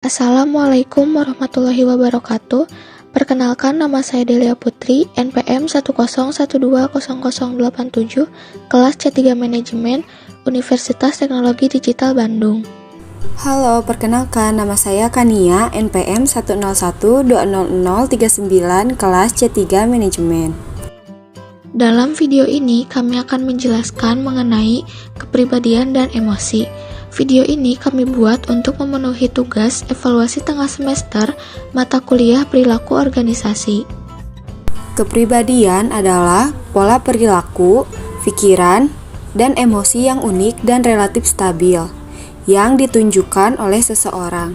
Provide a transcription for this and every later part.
Assalamualaikum warahmatullahi wabarakatuh. Perkenalkan, nama saya Delia Putri, NPM 101200087, kelas C3 Manajemen, Universitas Teknologi Digital Bandung. Halo, perkenalkan nama saya Kania, NPM 101200039, kelas C3 Manajemen. Dalam video ini, kami akan menjelaskan mengenai kepribadian dan emosi. Video ini kami buat untuk memenuhi tugas evaluasi tengah semester mata kuliah perilaku organisasi. Kepribadian adalah pola perilaku, pikiran, dan emosi yang unik dan relatif stabil, yang ditunjukkan oleh seseorang.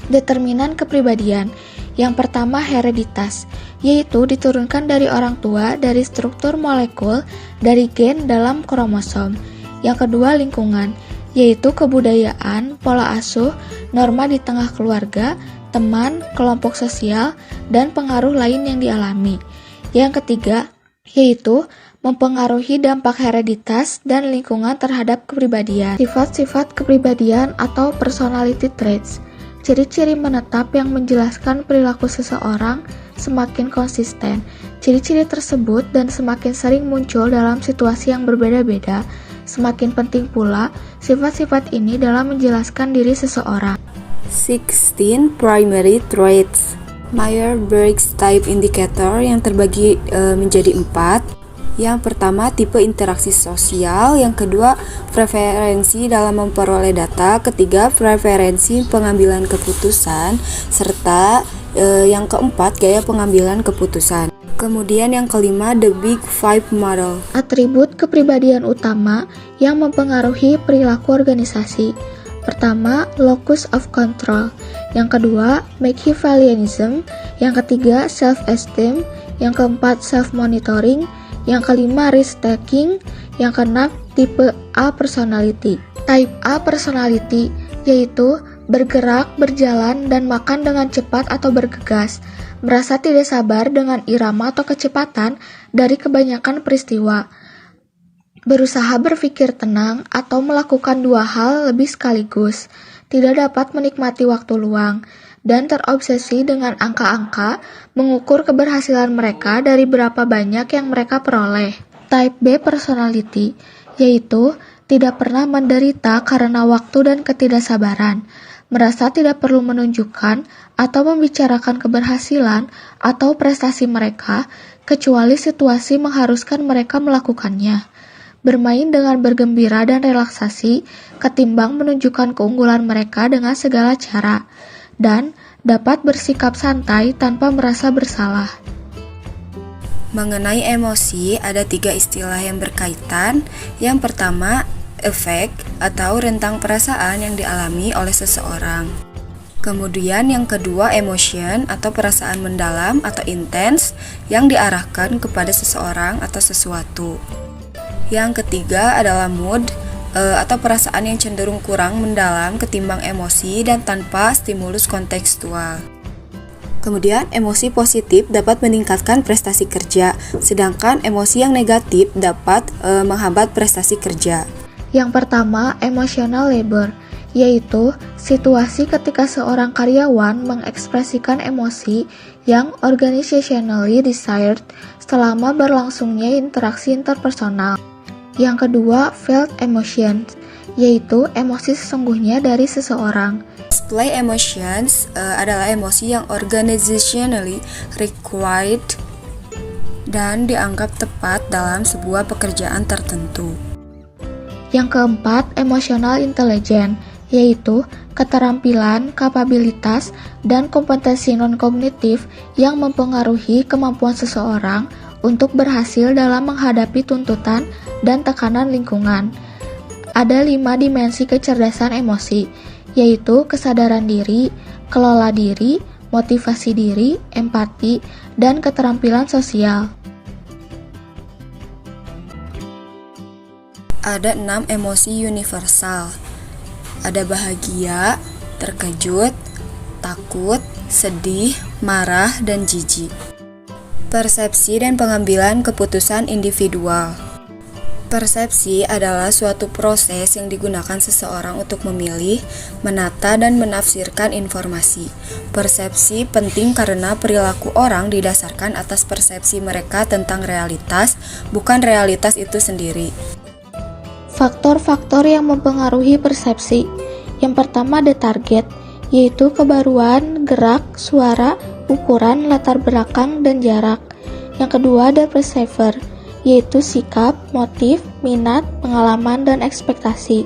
Determinan kepribadian. Yang pertama, hereditas, yaitu diturunkan dari orang tua dari struktur molekul dari gen dalam kromosom. Yang kedua, lingkungan, yaitu kebudayaan, pola asuh, norma di tengah keluarga, teman, kelompok sosial, dan pengaruh lain yang dialami. Yang ketiga, yaitu mempengaruhi dampak hereditas dan lingkungan terhadap kepribadian. Sifat-sifat kepribadian atau personality traits. Ciri-ciri menetap yang menjelaskan perilaku seseorang semakin konsisten. Ciri-ciri tersebut dan semakin sering muncul dalam situasi yang berbeda-beda. Semakin penting pula sifat-sifat ini dalam menjelaskan diri seseorang. 16 primary traits. Myers-Briggs Type Indicator yang terbagi menjadi 4. Yang pertama, tipe interaksi sosial. Yang kedua, preferensi dalam memperoleh data. Ketiga, preferensi pengambilan keputusan. Serta yang keempat, gaya pengambilan keputusan. Kemudian yang kelima, The Big Five Model. Atribut kepribadian utama yang mempengaruhi perilaku organisasi. Pertama, locus of control. Yang kedua, Machiavellianism. Yang ketiga, self-esteem. Yang keempat, self-monitoring. Yang kelima, risk-taking. Yang keenam, tipe A personality. Type A personality yaitu bergerak, berjalan, dan makan dengan cepat atau bergegas, merasa tidak sabar dengan irama atau kecepatan dari kebanyakan peristiwa, berusaha berpikir tenang atau melakukan dua hal lebih sekaligus, tidak dapat menikmati waktu luang, dan terobsesi dengan angka-angka, mengukur keberhasilan mereka dari berapa banyak yang mereka peroleh. Type B personality, yaitu tidak pernah menderita karena waktu dan ketidaksabaran, merasa tidak perlu menunjukkan atau membicarakan keberhasilan atau prestasi mereka, kecuali situasi mengharuskan mereka melakukannya. Bermain dengan bergembira dan relaksasi, ketimbang menunjukkan keunggulan mereka dengan segala cara, dan dapat bersikap santai tanpa merasa bersalah. Mengenai emosi, ada 3 istilah yang berkaitan. Yang pertama, efek atau rentang perasaan yang dialami oleh seseorang. Kemudian yang kedua, emotion atau perasaan mendalam atau intens yang diarahkan kepada seseorang atau sesuatu. Yang ketiga adalah mood atau perasaan yang cenderung kurang mendalam ketimbang emosi dan tanpa stimulus kontekstual. Kemudian, emosi positif dapat meningkatkan prestasi kerja, sedangkan emosi yang negatif dapat menghambat prestasi kerja. Yang pertama, emotional labor, yaitu situasi ketika seorang karyawan mengekspresikan emosi yang organizationally desired selama berlangsungnya interaksi interpersonal. Yang kedua, felt emotions, yaitu emosi sesungguhnya dari seseorang. Display emotions adalah emosi yang organizationally required dan dianggap tepat dalam sebuah pekerjaan tertentu. Yang keempat, emotional intelligence, yaitu keterampilan, kapabilitas, dan kompetensi non-kognitif yang mempengaruhi kemampuan seseorang untuk berhasil dalam menghadapi tuntutan dan tekanan lingkungan. Ada 5 dimensi kecerdasan emosi, yaitu kesadaran diri, kelola diri, motivasi diri, empati, dan keterampilan sosial. Ada 6 emosi universal. Ada bahagia, terkejut, takut, sedih, marah, dan jijik. Persepsi dan pengambilan keputusan individual. Persepsi adalah suatu proses yang digunakan seseorang untuk memilih, menata, dan menafsirkan informasi. Persepsi penting karena perilaku orang didasarkan atas persepsi mereka tentang realitas, bukan realitas itu sendiri. Faktor-faktor yang mempengaruhi persepsi. Yang pertama ada target, yaitu kebaruan, gerak, suara, ukuran, latar belakang, dan jarak. Yang kedua ada perceiver, yaitu sikap, motif, minat, pengalaman, dan ekspektasi.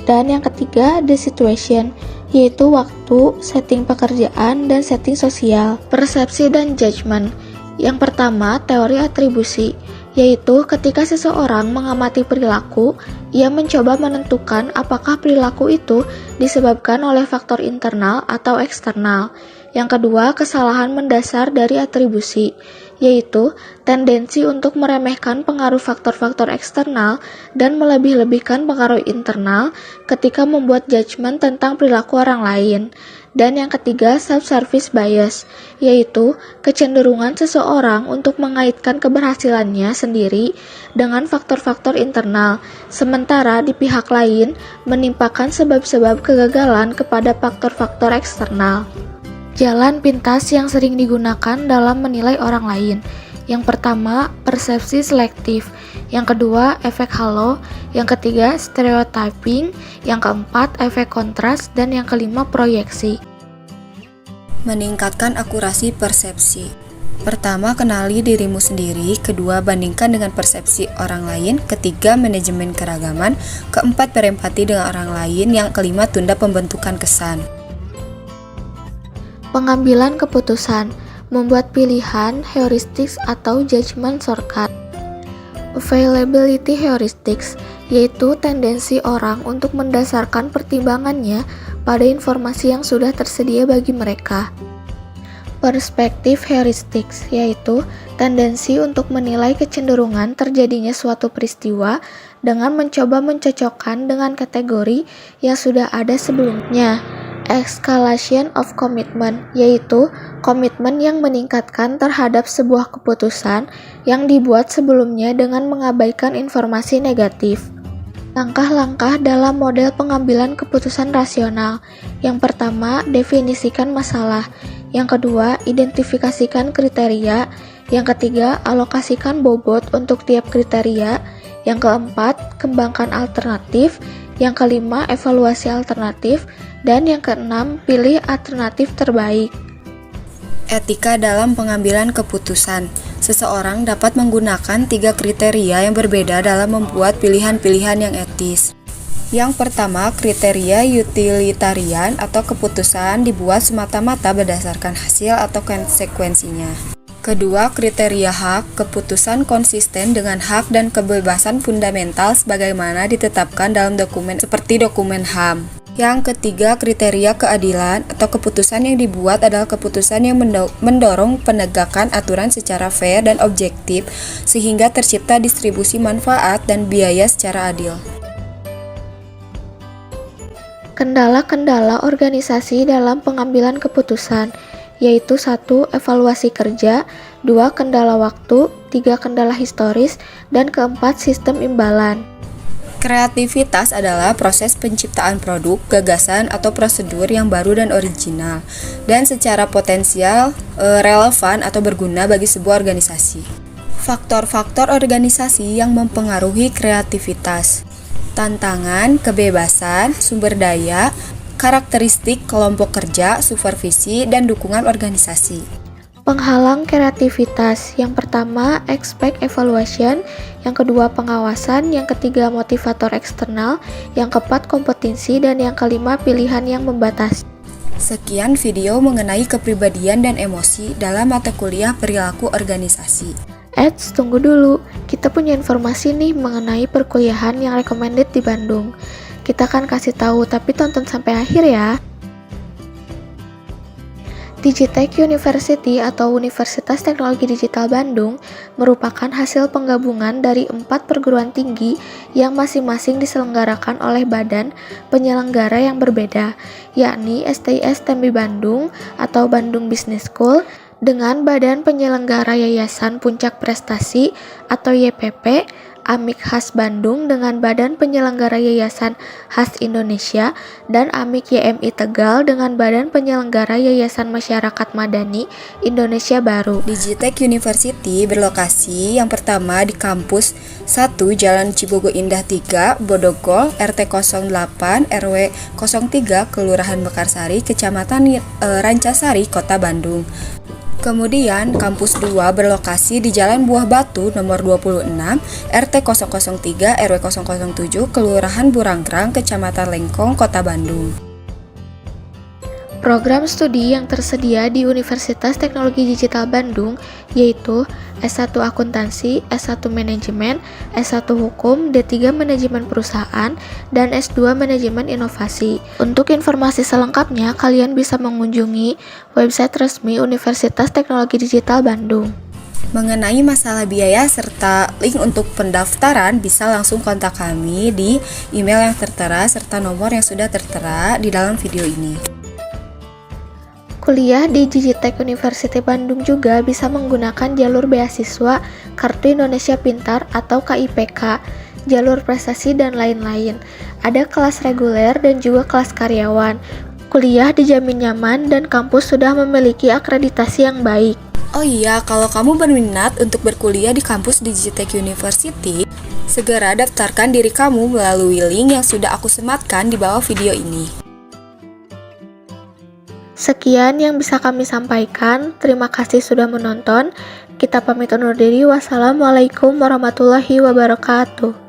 Dan yang ketiga, the situation, yaitu waktu, setting pekerjaan, dan setting sosial. Persepsi dan judgment. Yang pertama, teori atribusi, yaitu ketika seseorang mengamati perilaku, ia mencoba menentukan apakah perilaku itu disebabkan oleh faktor internal atau eksternal. Yang kedua, kesalahan mendasar dari atribusi, yaitu tendensi untuk meremehkan pengaruh faktor-faktor eksternal dan melebih-lebihkan pengaruh internal ketika membuat judgement tentang perilaku orang lain. Dan yang ketiga, self-service bias, yaitu kecenderungan seseorang untuk mengaitkan keberhasilannya sendiri dengan faktor-faktor internal, sementara di pihak lain menimpakan sebab-sebab kegagalan kepada faktor-faktor eksternal. Jalan pintas yang sering digunakan dalam menilai orang lain. Yang pertama, persepsi selektif. Yang kedua, efek halo. Yang ketiga, stereotyping. Yang keempat, efek kontras. Dan yang kelima, proyeksi. Meningkatkan akurasi persepsi. Pertama, kenali dirimu sendiri. Kedua, bandingkan dengan persepsi orang lain. Ketiga, manajemen keragaman. Keempat, berempati dengan orang lain. Yang kelima, tunda pembentukan kesan. Pengambilan keputusan, membuat pilihan, heuristics atau judgment shortcut. Availability heuristics, yaitu tendensi orang untuk mendasarkan pertimbangannya pada informasi yang sudah tersedia bagi mereka. Perspective heuristics, yaitu tendensi untuk menilai kecenderungan terjadinya suatu peristiwa dengan mencoba mencocokkan dengan kategori yang sudah ada sebelumnya. Escalation of commitment, yaitu komitmen yang meningkatkan terhadap sebuah keputusan yang dibuat sebelumnya dengan mengabaikan informasi negatif. Langkah-langkah dalam model pengambilan keputusan rasional. Yang pertama, definisikan masalah. Yang kedua, identifikasikan kriteria. Yang ketiga, alokasikan bobot untuk tiap kriteria. Yang keempat, kembangkan alternatif. Yang kelima, evaluasi alternatif. Dan yang keenam, pilih alternatif terbaik. Etika dalam pengambilan keputusan. Seseorang dapat menggunakan 3 kriteria yang berbeda dalam membuat pilihan-pilihan yang etis. Yang pertama, kriteria utilitarian atau keputusan dibuat semata-mata berdasarkan hasil atau konsekuensinya. Kedua, kriteria hak, keputusan konsisten dengan hak dan kebebasan fundamental sebagaimana ditetapkan dalam dokumen seperti dokumen HAM. Yang ketiga, kriteria keadilan atau keputusan yang dibuat adalah keputusan yang mendorong penegakan aturan secara fair dan objektif sehingga tercipta distribusi manfaat dan biaya secara adil. Kendala-kendala organisasi dalam pengambilan keputusan, yaitu 1. Evaluasi kerja, 2. Kendala waktu, 3. Kendala historis, dan keempat, sistem imbalan. Kreativitas adalah proses penciptaan produk, gagasan, atau prosedur yang baru dan original, dan secara potensial relevan atau berguna bagi sebuah organisasi. Faktor-faktor organisasi yang mempengaruhi kreativitas: tantangan, kebebasan, sumber daya, karakteristik kelompok kerja, supervisi, dan dukungan organisasi. Penghalang kreativitas. Yang pertama, expect evaluation. Yang kedua, pengawasan. Yang ketiga, motivator eksternal. Yang keempat, kompetensi. Dan yang kelima, pilihan yang membatasi. Sekian video mengenai kepribadian dan emosi dalam mata kuliah perilaku organisasi. Tunggu dulu. Kita punya informasi nih mengenai perkuliahan yang recommended di Bandung. Kita akan kasih tahu, tapi tonton sampai akhir ya. Digitech University atau Universitas Teknologi Digital Bandung merupakan hasil penggabungan dari 4 perguruan tinggi yang masing-masing diselenggarakan oleh badan penyelenggara yang berbeda, yakni STIS Tembi Bandung atau Bandung Business School dengan badan penyelenggara Yayasan Puncak Prestasi atau YPP AMIK Khas Bandung dengan Badan Penyelenggara Yayasan Khas Indonesia, dan AMIK YMI Tegal dengan Badan Penyelenggara Yayasan Masyarakat Madani Indonesia Baru. Digitech University berlokasi yang pertama di kampus 1 Jalan Cibogo Indah 3, Bodogol, RT 08, RW 03, Kelurahan Mekarsari, Kecamatan Rancasari, Kota Bandung. Kemudian, kampus 2 berlokasi di Jalan Buah Batu nomor 26, RT 003, RW 007, Kelurahan Buranggrang, Kecamatan Lengkong, Kota Bandung. Program studi yang tersedia di Universitas Teknologi Digital Bandung yaitu S1 Akuntansi, S1 Manajemen, S1 Hukum, D3 Manajemen Perusahaan, dan S2 Manajemen Inovasi. Untuk informasi selengkapnya, kalian bisa mengunjungi website resmi Universitas Teknologi Digital Bandung. Mengenai masalah biaya serta link untuk pendaftaran, bisa langsung kontak kami di email yang tertera serta nomor yang sudah tertera di dalam video ini. Kuliah di Digitech University Bandung juga bisa menggunakan jalur beasiswa, Kartu Indonesia Pintar atau KIPK, jalur prestasi, dan lain-lain. Ada kelas reguler dan juga kelas karyawan. Kuliah dijamin nyaman dan kampus sudah memiliki akreditasi yang baik. Oh iya, kalau kamu berminat untuk berkuliah di kampus Digitech University, segera daftarkan diri kamu melalui link yang sudah aku sematkan di bawah video ini. Sekian yang bisa kami sampaikan. Terima kasih sudah menonton. Kita pamit undur diri. Wassalamualaikum warahmatullahi wabarakatuh.